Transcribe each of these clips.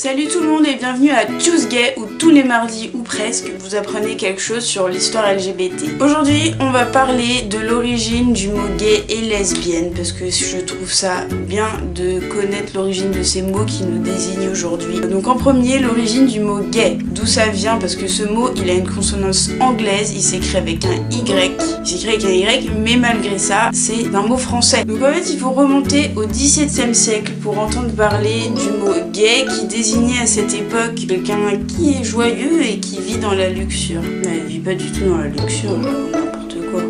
Salut tout le monde et bienvenue à Tuesday où tous les mardis ou presque vous apprenez quelque chose sur l'histoire LGBT. Aujourd'hui on va parler de l'origine du mot gay et lesbienne parce que je trouve ça bien de connaître l'origine de ces mots qui nous désignent aujourd'hui. Donc en premier l'origine du mot gay, d'où ça vient parce que ce mot il a une consonance anglaise, il s'écrit avec un Y, mais malgré ça c'est un mot français. Donc en fait il faut remonter au XVIIe siècle pour entendre parler du mot gay qui désignait à cette époque quelqu'un qui est joyeux et qui vit dans la luxure. Mais elle vit pas du tout dans la luxure, n'importe quoi.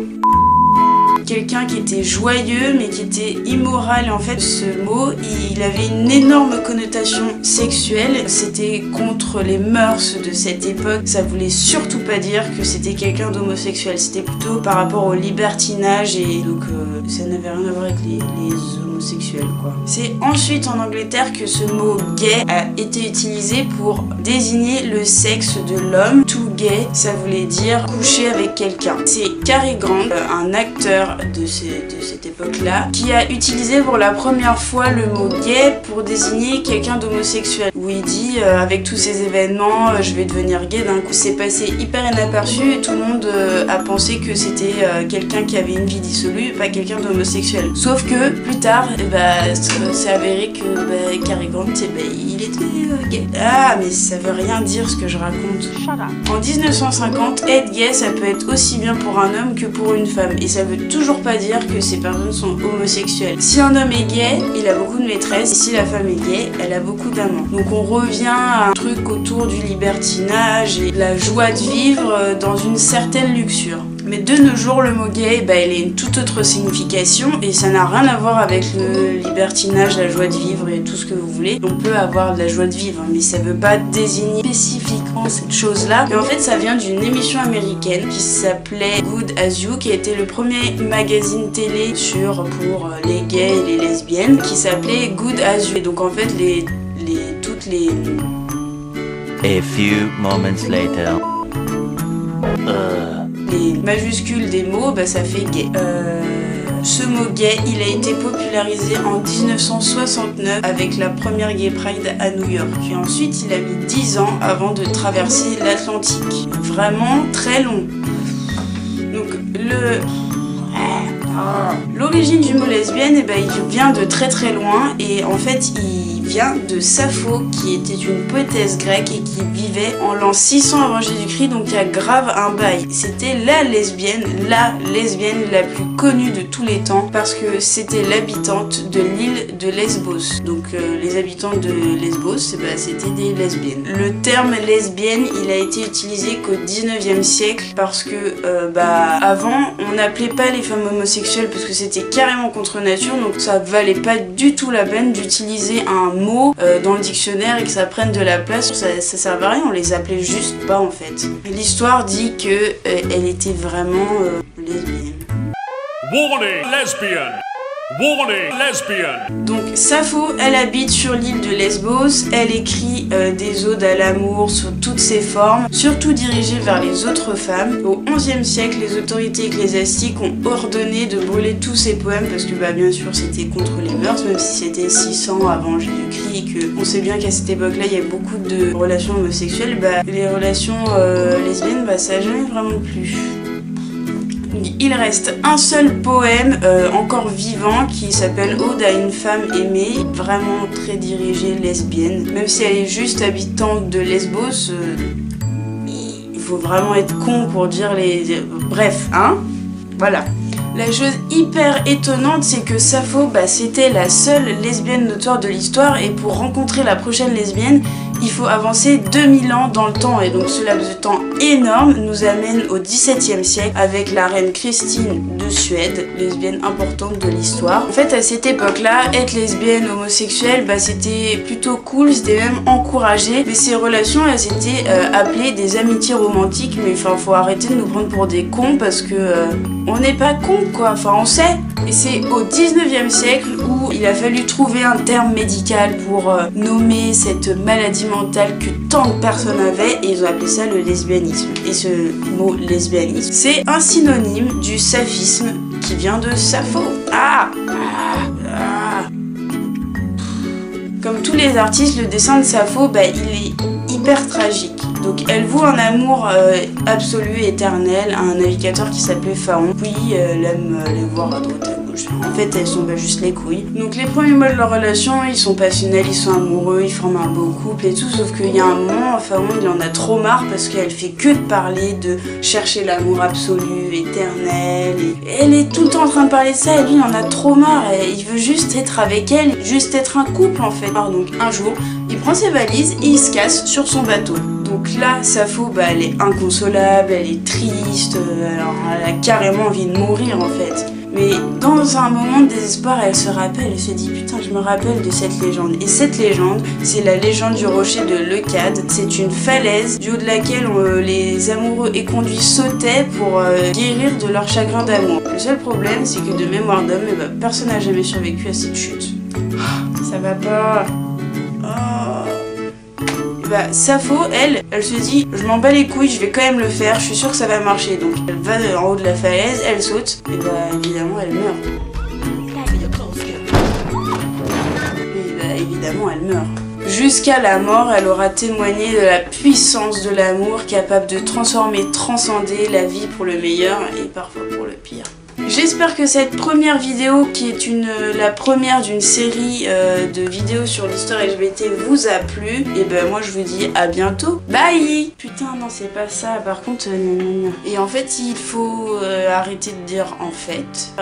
Quelqu'un qui était joyeux mais qui était immoral. Et en fait ce mot il avait une énorme connotation sexuelle. C'était contre les mœurs de cette époque. Ça voulait surtout pas dire que c'était quelqu'un d'homosexuel. C'était plutôt par rapport au libertinage et donc ça n'avait rien à voir avec les homosexuels quoi. C'est ensuite en Angleterre que ce mot gay a été utilisé pour désigner le sexe de l'homme. To gay ça voulait dire coucher avec quelqu'un. C'est Cary Grant, un acteur de cette époque-là, qui a utilisé pour la première fois le mot gay pour désigner quelqu'un d'homosexuel. Où il dit avec tous ces événements, je vais devenir gay. D'un coup, c'est passé hyper inaperçu et tout le monde a pensé que c'était quelqu'un qui avait une vie dissolue, pas quelqu'un d'homosexuel. Sauf que plus tard, c'est avéré que Cary Grant, il était gay. Ah, mais ça veut rien dire ce que je raconte. En 1950, être gay, ça peut être aussi bien pour un homme que pour une femme. Et ça veut toujours pas dire que ces personnes sont homosexuelles. Si un homme est gay, il a beaucoup de maîtresses. Et si la femme est gay, elle a beaucoup d'amants. Donc on revient à un truc autour du libertinage et de la joie de vivre dans une certaine luxure. Mais de nos jours, le mot gay, il a une toute autre signification et ça n'a rien à voir avec le libertinage, la joie de vivre et tout ce que vous voulez. On peut avoir de la joie de vivre, mais ça veut pas désigner spécifiquement cette chose-là. Et en fait, ça vient d'une émission américaine qui s'appelait Good As You, qui a été le premier magazine télé pour les gays et les lesbiennes, qui s'appelait Good As You. Et donc en fait, toutes les... A few moments later. Les majuscules des mots, ça fait gay. Ce mot gay, il a été popularisé en 1969 avec la première Gay Pride à New York. Et ensuite, il a mis 10 ans avant de traverser l'Atlantique. Vraiment très long. Donc, l'origine du mot lesbienne, il vient de très très loin et en fait, il vient de Sappho qui était une poétesse grecque et qui vivait en l'an 600 avant Jésus-Christ, donc il y a grave un bail. C'était la lesbienne la plus connue de tous les temps parce que c'était l'habitante de l'île de Lesbos. Donc les habitants de Lesbos, c'était des lesbiennes. Le terme lesbienne, il a été utilisé qu'au 19e siècle parce que avant, on n'appelait pas les femmes homosexuelles parce que c'était carrément contre nature, donc ça valait pas du tout la peine d'utiliser un mot dans le dictionnaire et que ça prenne de la place. Ça servait à rien, on les appelait juste pas en fait. L'histoire dit que elle était vraiment lesbienne. Warning, lesbian! Warning, lesbian! Donc Sappho, elle habite sur l'île de Lesbos, elle écrit des odes à l'amour sous toutes ses formes, surtout dirigées vers les autres femmes. Au XIe siècle, les autorités ecclésiastiques ont ordonné de brûler tous ces poèmes parce que bien sûr c'était contre les mœurs, même si c'était 600 avant Jésus-Christ et que on sait bien qu'à cette époque-là il y avait beaucoup de relations homosexuelles, les relations lesbiennes, ça n'a jamais vraiment plu. Il reste un seul poème encore vivant qui s'appelle Ode à une femme aimée, vraiment très dirigée lesbienne. Même si elle est juste habitante de Lesbos, il faut vraiment être con pour dire bref, hein. Voilà. La chose hyper étonnante, c'est que Sappho, c'était la seule lesbienne notoire de l'histoire et pour rencontrer la prochaine lesbienne, il faut avancer 2000 ans dans le temps et donc ce laps de temps énorme nous amène au XVIIe siècle avec la reine Christine de Suède, lesbienne importante de l'histoire. En fait, à cette époque-là, être lesbienne, homosexuelle, c'était plutôt cool, c'était même encouragé, mais ces relations, elles étaient appelées des amitiés romantiques, mais faut arrêter de nous prendre pour des cons parce que on n'est pas cons quoi, on sait. Et c'est au 19e siècle où il a fallu trouver un terme médical pour nommer cette maladie mentale que tant de personnes avaient et ils ont appelé ça le lesbianisme. Et ce mot lesbianisme, c'est un synonyme du saphisme qui vient de Sappho. Comme tous les les artistes, le dessin de Sappho, bah, il est hyper tragique. Donc elle voue un amour absolu, éternel à un navigateur qui s'appelait Phaon. Puis elle aime aller voir à droite à gauche. En fait, elles sont juste les couilles. Donc les premiers mois de leur relation, ils sont passionnels, ils sont amoureux, ils forment un beau couple et tout. Sauf qu'il y a un moment, Phaon, il en a trop marre parce qu'elle fait que de parler de chercher l'amour absolu, éternel. Et elle est tout le temps en train de parler de ça et lui, il en a trop marre. Et il veut juste être avec elle, juste être un couple en fait. Alors donc un jour, il prend ses valises et il se casse sur son bateau. Donc là, Sappho, bah, elle est inconsolable, elle est triste, alors elle a carrément envie de mourir en fait. Mais dans un moment de désespoir, elle se rappelle, elle se dit putain, je me rappelle de cette légende. Et cette légende, c'est la légende du rocher de Leucade. C'est une falaise du haut de laquelle les amoureux éconduits sautaient pour guérir de leur chagrin d'amour. Le seul problème, c'est que de mémoire d'homme, eh ben, personne n'a jamais survécu à cette chute. Ça va pas. Bah, Sappho, elle se dit, je m'en bats les couilles, je vais quand même le faire, je suis sûre que ça va marcher. Donc elle va en haut de la falaise, elle saute, et bah évidemment elle meurt. Et bah évidemment elle meurt. Jusqu'à la mort, elle aura témoigné de la puissance de l'amour capable de transformer, transcender la vie pour le meilleur et parfois pour le pire. J'espère que cette première vidéo, qui est la première d'une série de vidéos sur l'histoire LGBT, vous a plu. Et ben moi je vous dis à bientôt. Bye. Putain non c'est pas ça, par contre non. Et en fait il faut arrêter de dire en fait.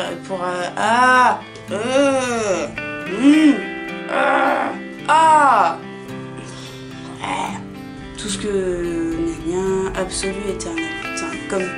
Tout ce que... absolu éternel. Putain, comme...